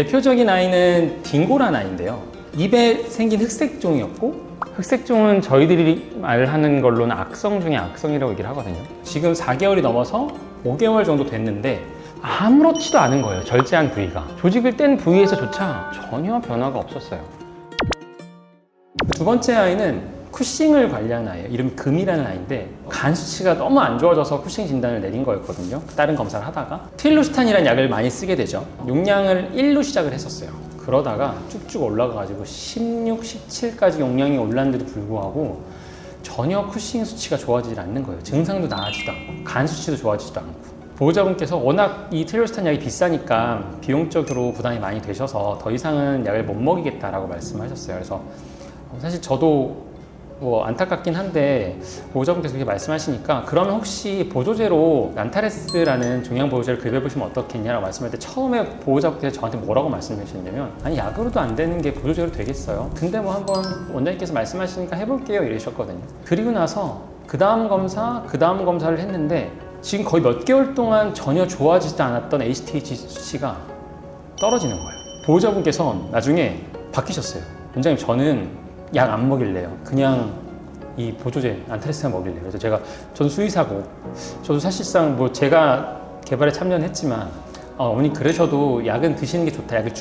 대표적인 아이는 딩고란 아이인데요. 입에 생긴 흑색종이었고, 흑색종은 저희들이 말하는 걸로는 악성 중에 악성이라고 얘기를 하거든요. 지금 4개월이 넘어서 5개월 정도 됐는데 아무렇지도 않은 거예요. 절제한 부위가. 조직을 뗀 부위에서조차 전혀 변화가 없었어요. 두 번째 아이는 쿠싱을 관리하는 아이예요. 이름이 금이라는 아이인데 간 수치가 너무 안 좋아져서 쿠싱 진단을 내린 거였거든요. 다른 검사를 하다가 트릴로스탄이라는 약을 많이 쓰게 되죠. 용량을 1로 시작을 했었어요. 그러다가 쭉쭉 올라가가지고 16, 17까지 용량이 올랐는데도 불구하고 전혀 쿠싱 수치가 좋아지지 않는 거예요. 증상도 나아지지도 않고 간 수치도 좋아지지도 않고. 보호자분께서 워낙 이 트릴로스탄 약이 비싸니까 비용적으로 부담이 많이 되셔서 더 이상은 약을 못 먹이겠다라고 말씀하셨어요. 그래서 사실 저도 안타깝긴 한데 보호자분께서 그렇게 말씀하시니까 그러면 혹시 보조제로 난타레스라는 종양 보조제를 급여보시면 어떻겠냐라고 말씀할 때 처음에 보호자분께서 저한테 뭐라고 말씀하셨냐면 아니 약으로도 안 되는 게 보조제로 되겠어요? 근데 뭐 한번 원장님께서 말씀하시니까 해볼게요 이러셨거든요. 그리고 나서 그 다음 검사를 했는데 지금 거의 몇 개월 동안 전혀 좋아지지 않았던 HTH 수치가 떨어지는 거예요. 보호자분께서 나중에 바뀌셨어요. 원장님 저는 약 안 먹일래요. 그냥 이 보조제 난타레스만 먹일래요. 그래서 저는 수의사고 저도 사실상 뭐 제가 개발에 참여는 했지만 어머니 그러셔도 약은 드시는 게 좋다. 약을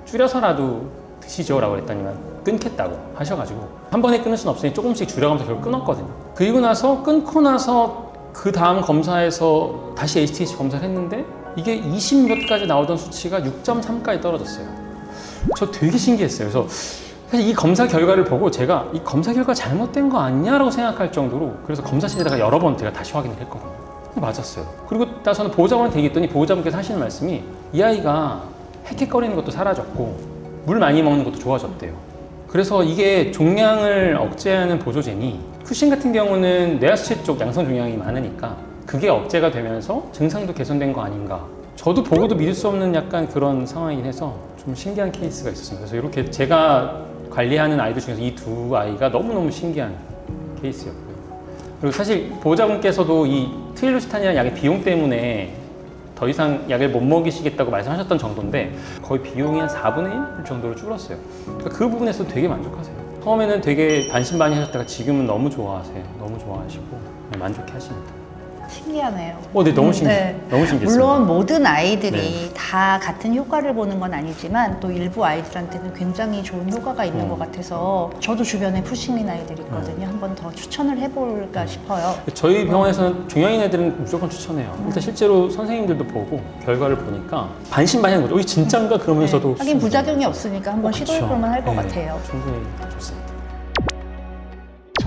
줄여서라도 드시죠 라고 그랬더니만 끊겠다고 하셔가지고 한 번에 끊을 수는 없으니 조금씩 줄여가면서 결국 끊었거든요. 그리고 나서 끊고 나서 그 다음 검사에서 다시 HTH 검사를 했는데 이게 20 몇 가지 나오던 수치가 6.3까지 떨어졌어요. 저 되게 신기했어요. 그래서 사실 이 검사 결과를 보고 제가 이 검사 결과 잘못된 거 아니냐라고 생각할 정도로 그래서 검사실에다가 여러 번 제가 다시 확인을 했거든요. 맞았어요. 그리고 나서는 보호자분한테 얘기했더니 보호자분께서 하시는 말씀이 이 아이가 헥헥거리는 것도 사라졌고 물 많이 먹는 것도 좋아졌대요. 그래서 이게 종양을 억제하는 보조제니 쿠싱 같은 경우는 뇌하수체 쪽 양성 종양이 많으니까 그게 억제가 되면서 증상도 개선된 거 아닌가. 저도 보고도 믿을 수 없는 약간 그런 상황이긴 해서 좀 신기한 케이스가 있었습니다. 그래서 이렇게 제가 관리하는 아이들 중에서 이 두 아이가 너무너무 신기한 케이스였고요. 그리고 사실 보호자분께서도 이 트릴로시탄이라는 약의 비용 때문에 더 이상 약을 못 먹이시겠다고 말씀하셨던 정도인데 거의 비용이 한 4분의 1 정도로 줄었어요. 그러니까 그 부분에서도 되게 만족하세요. 처음에는 되게 반신반의하셨다가 지금은 너무 좋아하세요. 너무 좋아하시고 만족해 하십니다. 신기하네요. 네, 너무 신기해요. 너무 신기했어요. 물론 모든 아이들이 다 같은 효과를 보는 건 아니지만 또 일부 아이들한테는 굉장히 좋은 효과가 있는 것 같아서 저도 주변에 푸싱인 아이들이 있거든요. 한번 더 추천을 해볼까 싶어요. 저희 병원에서는 종양인 애들은 무조건 추천해요. 일단 실제로 선생님들도 보고 결과를 보니까 반신반의하는 거죠. 이게 진짠가 그러면서도 하긴 부작용이 없으니까 한번 시도해볼만 할 것 같아요. 충분히 좋습니다.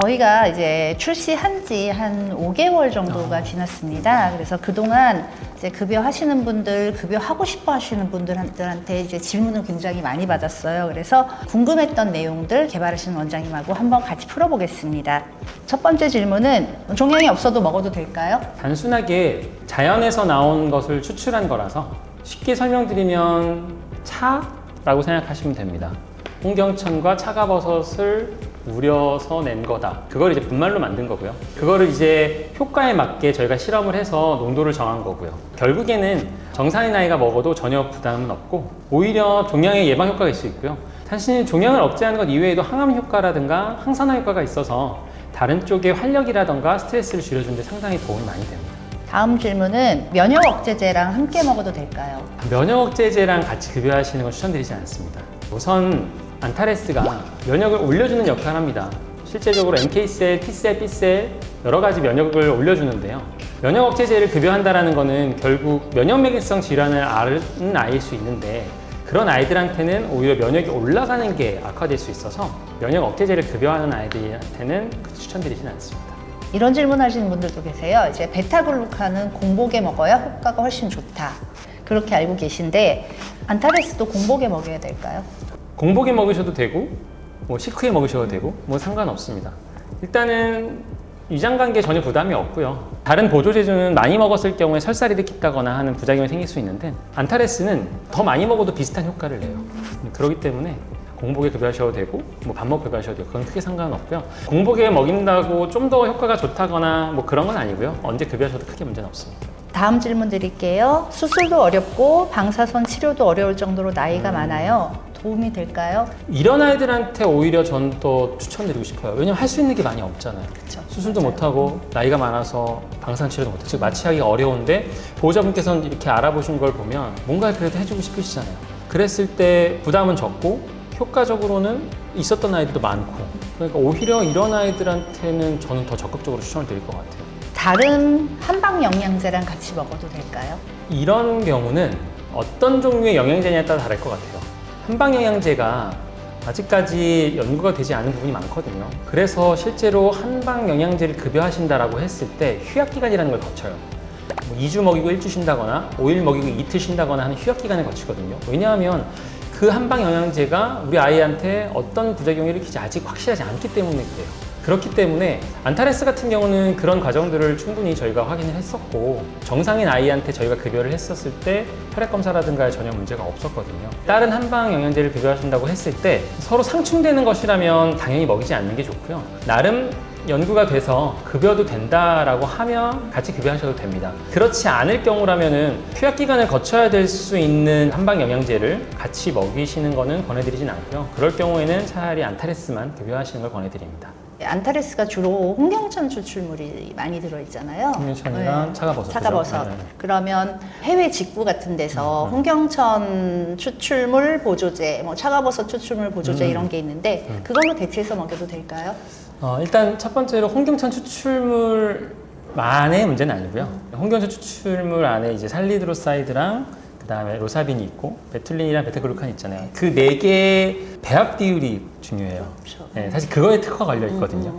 저희가 이제 출시한 지 한 5개월 정도가 지났습니다. 그래서 그동안 이제 급여하시는 분들, 급여하고 싶어 하시는 분들한테 이제 질문을 굉장히 많이 받았어요. 그래서 궁금했던 내용들 개발하시는 원장님하고 한번 같이 풀어보겠습니다. 첫 번째 질문은 종양이 없어도 먹어도 될까요? 단순하게 자연에서 나온 것을 추출한 거라서 쉽게 설명드리면 차라고 생각하시면 됩니다. 홍경천과 차가버섯을 우려서 낸 거다. 그걸 이제 분말로 만든 거고요. 그거를 이제 효과에 맞게 저희가 실험을 해서 농도를 정한 거고요. 결국에는 정상인 아이가 먹어도 전혀 부담은 없고 오히려 종양의 예방 효과가 있을 수 있고요. 사실 종양을 억제하는 것 이외에도 항암 효과라든가 항산화 효과가 있어서 다른 쪽의 활력이라든가 스트레스를 줄여주는 데 상당히 도움이 많이 됩니다. 다음 질문은 면역 억제제랑 함께 먹어도 될까요? 면역 억제제랑 같이 급여하시는 건 추천드리지 않습니다. 우선 안타레스가 면역을 올려주는 역할을 합니다. 실제적으로 NK셀, T셀, B셀 여러 가지 면역을 올려주는데요. 면역 억제제를 급여한다는 것은 결국 면역맥성 질환을 앓는 아이일 수 있는데 그런 아이들한테는 오히려 면역이 올라가는 게 악화될 수 있어서 면역 억제제를 급여하는 아이들한테는 추천드리지는 않습니다. 이런 질문 하시는 분들도 계세요. 이제 베타글루칸은 공복에 먹어야 효과가 훨씬 좋다. 그렇게 알고 계신데 안타레스도 공복에 먹여야 될까요? 공복에 먹으셔도 되고 식후에 먹으셔도 되고 상관없습니다. 일단은 위장관계에 전혀 부담이 없고요. 다른 보조제주는 많이 먹었을 경우에 설사를 일으킨다거나 하는 부작용이 생길 수 있는데 안타레스는 더 많이 먹어도 비슷한 효과를 내요. 그렇기 때문에 공복에 급여하셔도 되고 뭐 밥 먹고 급여하셔도 되고 그건 크게 상관은 없고요. 공복에 먹인다고 좀 더 효과가 좋다거나 뭐 그런 건 아니고요. 언제 급여하셔도 크게 문제는 없습니다. 다음 질문 드릴게요. 수술도 어렵고 방사선 치료도 어려울 정도로 나이가 많아요. 도움이 될까요? 이런 아이들한테 오히려 전 더 추천드리고 싶어요. 왜냐면 할 수 있는 게 많이 없잖아요. 그쵸. 수술도 맞아요. 못하고 나이가 많아서 방사선 치료도 못하고 즉 마취하기가 어려운데 보호자분께서는 이렇게 알아보신 걸 보면 뭔가 그래도 해주고 싶으시잖아요. 그랬을 때 부담은 적고 효과적으로는 있었던 아이들도 많고 그러니까 오히려 이런 아이들한테는 저는 더 적극적으로 추천을 드릴 것 같아요. 다른 한방 영양제랑 같이 먹어도 될까요? 이런 경우는 어떤 종류의 영양제냐에 따라 다를 것 같아요. 한방 영양제가 아직까지 연구가 되지 않은 부분이 많거든요. 그래서 실제로 한방 영양제를 급여하신다라고 했을 때 휴약기간이라는 걸 거쳐요. 뭐 2주 먹이고 1주 쉰다거나 5일 먹이고 이틀 쉰다거나 하는 휴약기간을 거치거든요. 왜냐하면 그 한방 영양제가 우리 아이한테 어떤 부작용을 일으키지 아직 확실하지 않기 때문에 그래요. 그렇기 때문에 안타레스 같은 경우는 그런 과정들을 충분히 저희가 확인을 했었고 정상인 아이한테 저희가 급여를 했었을 때 혈액 검사라든가 전혀 문제가 없었거든요. 다른 한방 영양제를 급여하신다고 했을 때 서로 상충되는 것이라면 당연히 먹이지 않는 게 좋고요. 나름 연구가 돼서 급여도 된다라고 하면 같이 급여하셔도 됩니다. 그렇지 않을 경우라면은 휴약 기간을 거쳐야 될 수 있는 한방 영양제를 같이 먹이시는 거는 권해드리진 않고요. 그럴 경우에는 차라리 안타레스만 급여하시는 걸 권해드립니다. 안타레스가 주로 홍경천 추출물이 많이 들어있잖아요. 홍경천이랑 차가버섯. 차가버섯. 그죠? 네. 그러면 해외 직구 같은 데서 홍경천 추출물 보조제, 뭐 차가버섯 추출물 보조제 이런 게 있는데 그걸로 대체해서 먹여도 될까요? 일단 첫 번째로 홍경천 추출물만의 문제는 아니고요. 홍경천 추출물 안에 이제 살리드로사이드랑 그다음에 로사빈이 있고 베툴린이랑 베타글루칸이 있잖아요. 그 네 개의 배합 비율이 중요해요. 그렇죠. 네, 사실 그거에 특화가 걸려 있거든요.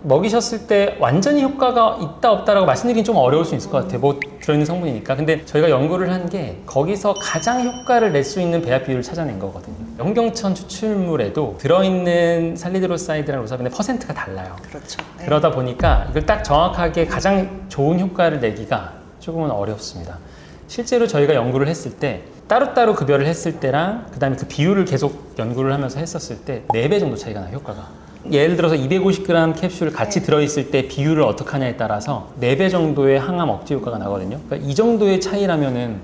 먹이셨을 때 완전히 효과가 있다 없다라고 말씀드리긴 좀 어려울 수 있을 것 같아요. 뭐 들어있는 성분이니까. 근데 저희가 연구를 한 게 거기서 가장 효과를 낼 수 있는 배합 비율을 찾아낸 거거든요. 홍경천 추출물에도 들어있는 살리드로사이드랑 로사빈의 퍼센트가 달라요. 그렇죠. 네. 그러다 보니까 이걸 딱 정확하게 가장 좋은 효과를 내기가 조금은 어렵습니다. 실제로 저희가 연구를 했을 때 따로따로 급여를 했을 때랑 그 다음에 그 비율을 계속 연구를 하면서 했었을 때 4배 정도 차이가 나요, 효과가. 예를 들어서 250g 캡슐 같이 들어있을 때 비율을 어떻게 하냐에 따라서 4배 정도의 항암 억제 효과가 나거든요. 그러니까 이 정도의 차이라면은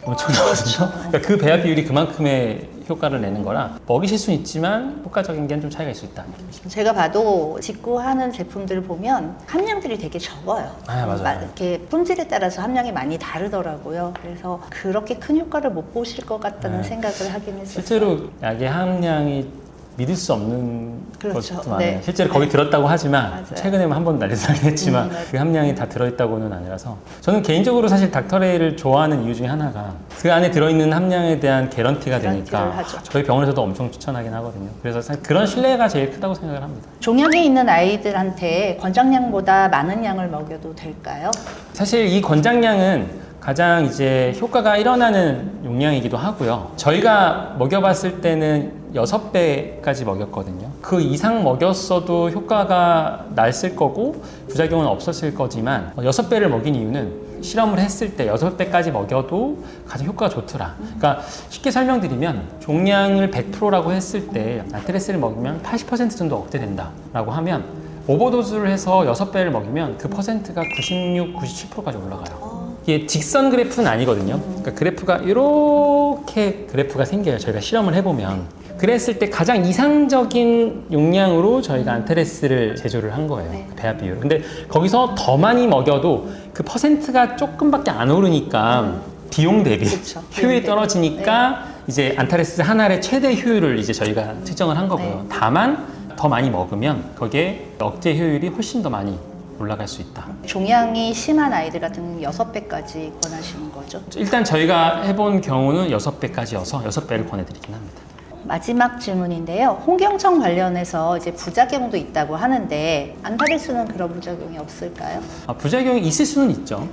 엄청나거든요. 그러니까 그 배합 비율이 그만큼의 효과를 내는 거라 먹이실 수는 있지만 효과적인 게 좀 차이가 있을 수 있다. 제가 봐도 직구하는 제품들을 보면 함량들이 되게 적어요. 맞아요. 이렇게 품질에 따라서 함량이 많이 다르더라고요. 그래서 그렇게 큰 효과를 못 보실 것 같다는 생각을 하긴 했었어요. 실제로 약의 함량이 믿을 수 없는 그렇죠. 것도 많아요. 네. 실제로 거기 들었다고 하지만 맞아요. 최근에 한 번 난리도 나긴 했지만 그 함량이 다 들어있다고는 아니라서 저는 개인적으로 사실 닥터레이를 좋아하는 이유 중에 하나가 그 안에 들어있는 함량에 대한 개런티가 되니까 하죠. 저희 병원에서도 엄청 추천하긴 하거든요. 그래서 사실 그런 신뢰가 제일 크다고 생각을 합니다. 종양이 있는 아이들한테 권장량보다 많은 양을 먹여도 될까요? 사실 이 권장량은 가장 이제 효과가 일어나는 용량이기도 하고요. 저희가 먹여봤을 때는 6배까지 먹였거든요. 그 이상 먹였어도 효과가 났을 거고 부작용은 없었을 거지만 6배를 먹인 이유는 실험을 했을 때 6배까지 먹여도 가장 효과가 좋더라. 그러니까 쉽게 설명드리면 종량을 100%라고 했을 때 안타레스를 먹이면 80% 정도 억제된다 라고 하면 오버도즈를 해서 6배를 먹이면 그 퍼센트가 96, 97%까지 올라가요. 이게 직선 그래프는 아니거든요. 그러니까 그래프가 이렇게 그래프가 생겨요. 저희가 실험을 해보면. 그랬을 때 가장 이상적인 용량으로 저희가 안타레스를 제조를 한 거예요. 네. 배합 비율. 근데 거기서 더 많이 먹여도 그 퍼센트가 조금밖에 안 오르니까 비용 대비 그쵸. 효율이 떨어지니까 이제 안타레스 한 알의 최대 효율을 이제 저희가 측정을 한 거고요. 네. 다만 더 많이 먹으면 거기에 억제 효율이 훨씬 더 많이 올라갈 수 있다. 종양이 심한 아이들 같은 경우는 6배까지 권하시는 거죠? 일단 저희가 해본 경우는 6배까지여서 6배를 권해드리긴 합니다. 마지막 질문인데요. 홍경천 관련해서 이제 부작용도 있다고 하는데 안타레스는 그런 부작용이 없을까요? 부작용이 있을 수는 있죠.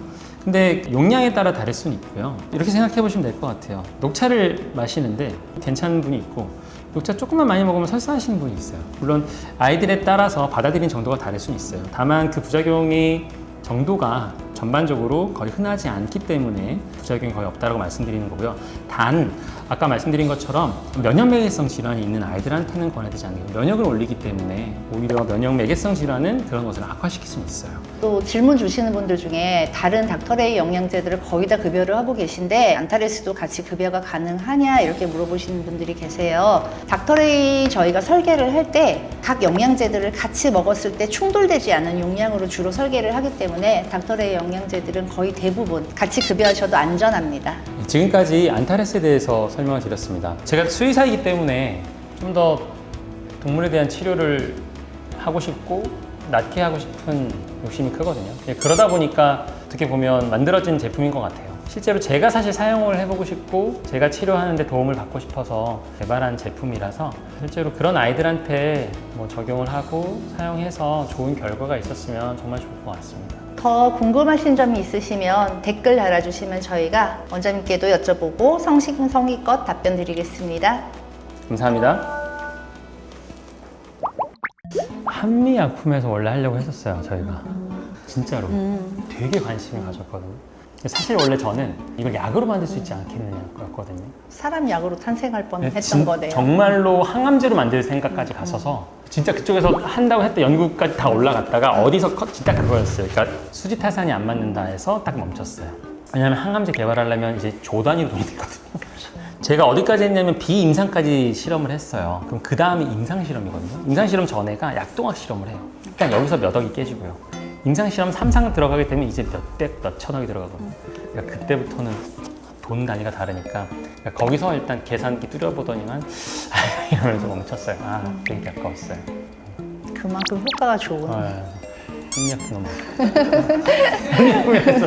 근데 용량에 따라 다를 수는 있고요. 이렇게 생각해 보시면 될 것 같아요. 녹차를 마시는데 괜찮은 분이 있고 녹차 조금만 많이 먹으면 설사하시는 분이 있어요. 물론 아이들에 따라서 받아들이는 정도가 다를 수는 있어요. 다만 그 부작용의 정도가 전반적으로 거의 흔하지 않기 때문에 부작용이 거의 없다고 말씀드리는 거고요. 단 아까 말씀드린 것처럼 면역매개성 질환이 있는 아이들한테는 권해되지 않는 거예요. 면역을 올리기 때문에 오히려 면역매개성 질환은 그런 것을 악화시킬 수 있어요. 또 질문 주시는 분들 중에 다른 닥터레이 영양제들을 거의 다 급여를 하고 계신데 안타레스도 같이 급여가 가능하냐 이렇게 물어보시는 분들이 계세요. 닥터레이 저희가 설계를 할 때 각 영양제들을 같이 먹었을 때 충돌되지 않은 용량으로 주로 설계를 하기 때문에 닥터레이 영양제들은 거의 대부분 같이 급여하셔도 안전합니다. 지금까지 안타레스에 대해서 설명을 드렸습니다. 제가 수의사이기 때문에 좀 더 동물에 대한 치료를 하고 싶고 낫게 하고 싶은 욕심이 크거든요. 그러다 보니까 어떻게 보면 만들어진 제품인 것 같아요. 실제로 제가 사실 사용을 해보고 싶고 제가 치료하는 데 도움을 받고 싶어서 개발한 제품이라서 실제로 그런 아이들한테 뭐 적용을 하고 사용해서 좋은 결과가 있었으면 정말 좋을 것 같습니다. 더 궁금하신 점이 있으시면 댓글 달아주시면 저희가 원장님께도 여쭤보고 성의껏 답변 드리겠습니다. 감사합니다. 한미약품에서 원래 하려고 했었어요, 저희가. 진짜로. 되게 관심을 가졌거든요. 사실 원래 저는 이걸 약으로 만들 수 있지 않겠느냐였거든요. 사람 약으로 탄생할 뻔했던 거네요. 정말로 항암제로 만들 생각까지 갔어서 진짜 그쪽에서 한다고 했던 연구까지 다 올라갔다가 어디서 진짜 그거였어요. 그러니까 수지타산이 안 맞는다 해서 딱 멈췄어요. 왜냐하면 항암제 개발하려면 이제 조 단위로 돈이 들거든요. 제가 어디까지 했냐면 비임상까지 실험을 했어요. 그럼 그 다음이 임상실험이거든요. 임상실험 전에가 약동학 실험을 해요. 일단 여기서 몇 억이 깨지고요. 임상실험 3상 들어가게 되면 이제 몇 천억이 들어가거든요. 그러니까 그때부터는 돈 단위가 다르니까 그러니까 거기서 일단 계산기 뚜려보더니만 이러면서 멈췄어요. 되게 아까웠어요. 그만큼 효과가 좋은. 한미약품 너무 한미약품에서